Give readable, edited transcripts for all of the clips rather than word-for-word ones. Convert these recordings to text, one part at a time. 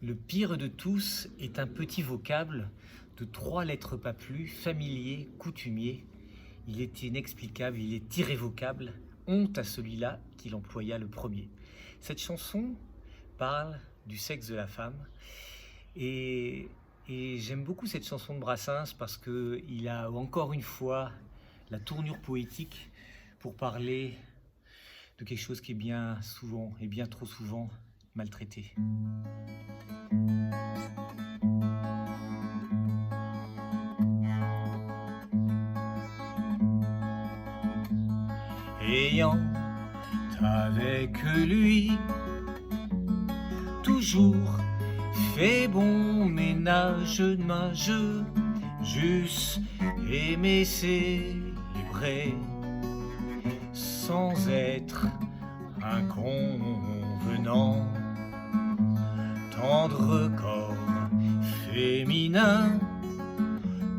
Le pire de tous est un petit vocable de 3 lettres pas plus, familier, coutumier. Il est inexplicable, il est irrévocable. Honte à celui-là qui l'employa le premier. Cette chanson parle du sexe de la femme et, j'aime beaucoup cette chanson de Brassens parce qu'il a encore une fois la tournure poétique pour parler de quelque chose qui est bien souvent et bien trop souvent maltraité. Ayant avec lui toujours fait bon ménage, juste aimer célébrer sans être inconvenant, tendre corps féminin,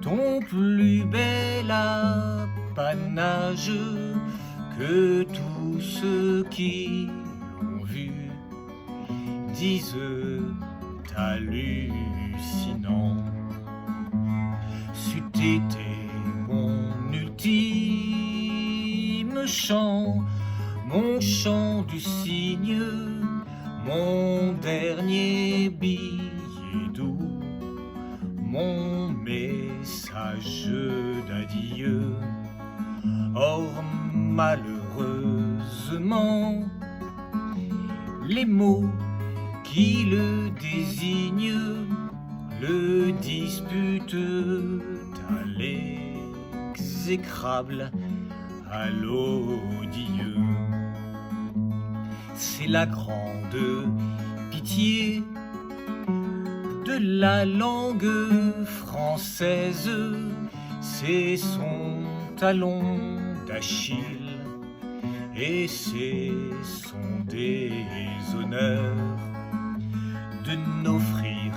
ton plus bel apanage, que tous ceux qui l'ont vu disent hallucinant. C'eût été mon ultime chant, mon chant du cygne, mon dernier billet doux, mon message d'adieu. Or malheureusement, les mots qui le désignent le disputent à l'exécrable, à l'odieux. C'est la grande pitié de la langue française, c'est son talon d'Achille et c'est son déshonneur de n'offrir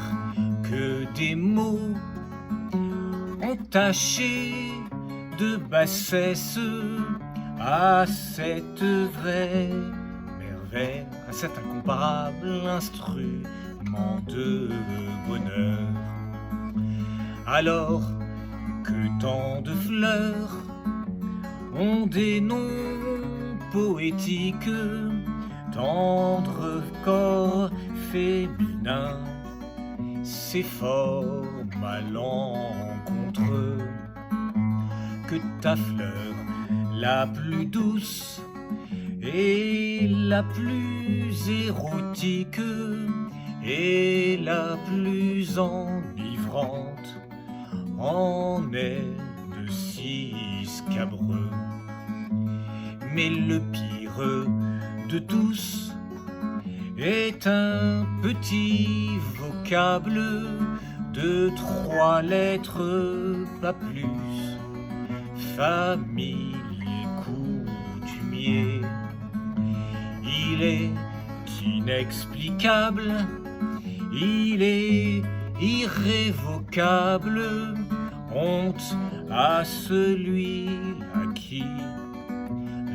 que des mots entachés de bassesse à cette vraie merveille, à cet incomparable instrument de bonheur. Alors que tant de fleurs ont des noms poétiques, tendre corps féminin, c'est fort malencontreux que ta fleur la plus douce et la plus érotique et la plus enivrante en est de si scabreux. Mais le pire de tous est un petit vocable de 3 lettres, pas plus, familier, coutumier. Il est inexplicable, il est irrévocable, honte à celui à qui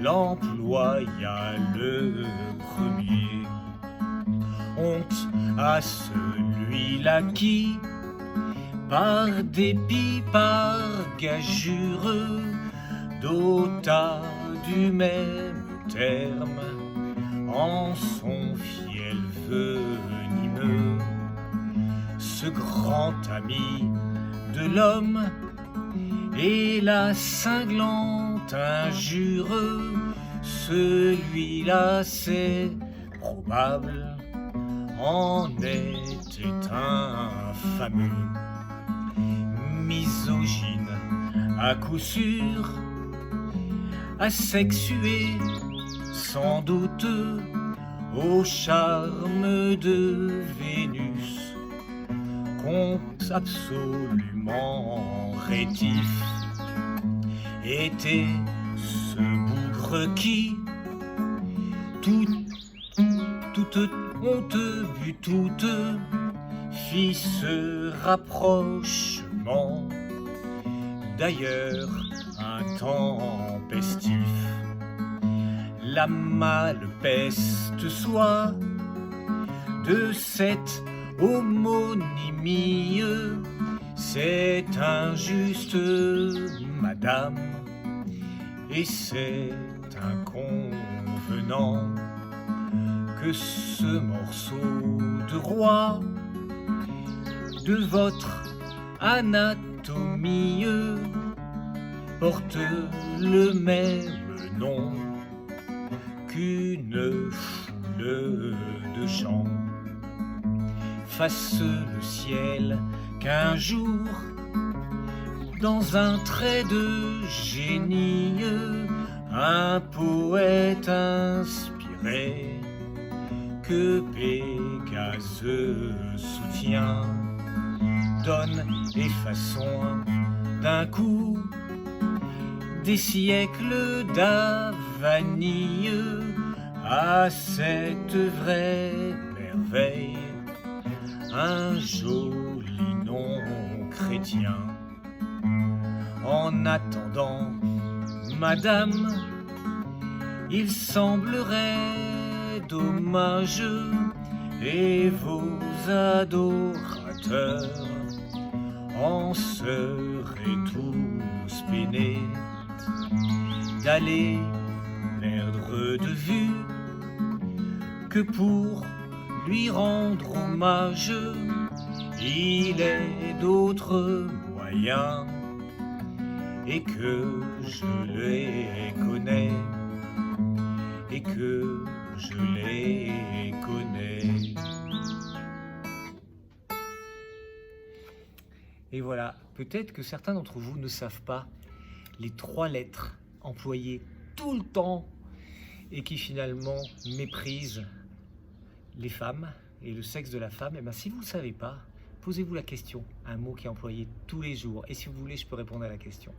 l'employa le premier. Honte à celui-là qui, par dépit, par gageure, dota du même terme en son fiel venimeux ce grand ami de l'homme et la cinglante injure. Celui-là, c'est probable, en était un fameux misogyne à coup sûr, asexué sans doute au charme de Vénus, compte absolument rétif, était ce bougre qui, toute honte vue toute, fit ce rapprochement. D'ailleurs, intempestif, la malepeste soit de cette homonymie, c'est injuste, madame, et c'est inconvenant que ce morceau de roi de votre anatomie porte le même nom qu'une foule de gens. Fasse le ciel qu'un jour, dans un trait de génie, un poète inspiré que Pégase soutient donne et façon d'un coup des siècles d'avanie à cette vraie merveille, un joli nom chrétien. En attendant, madame, il semblerait dommage, et vos adorateurs en seraient tous peinés d'aller perdre de vue que pour lui rendre hommage, il est d'autres moyens et que je les connais, et que je les connais. Et voilà, peut-être que certains d'entre vous ne savent pas les 3 lettres employées tout le temps et qui finalement méprisent les femmes et le sexe de la femme. Et bien si vous ne le savez pas, posez-vous la question, un mot qui est employé tous les jours. Et si vous voulez, je peux répondre à la question.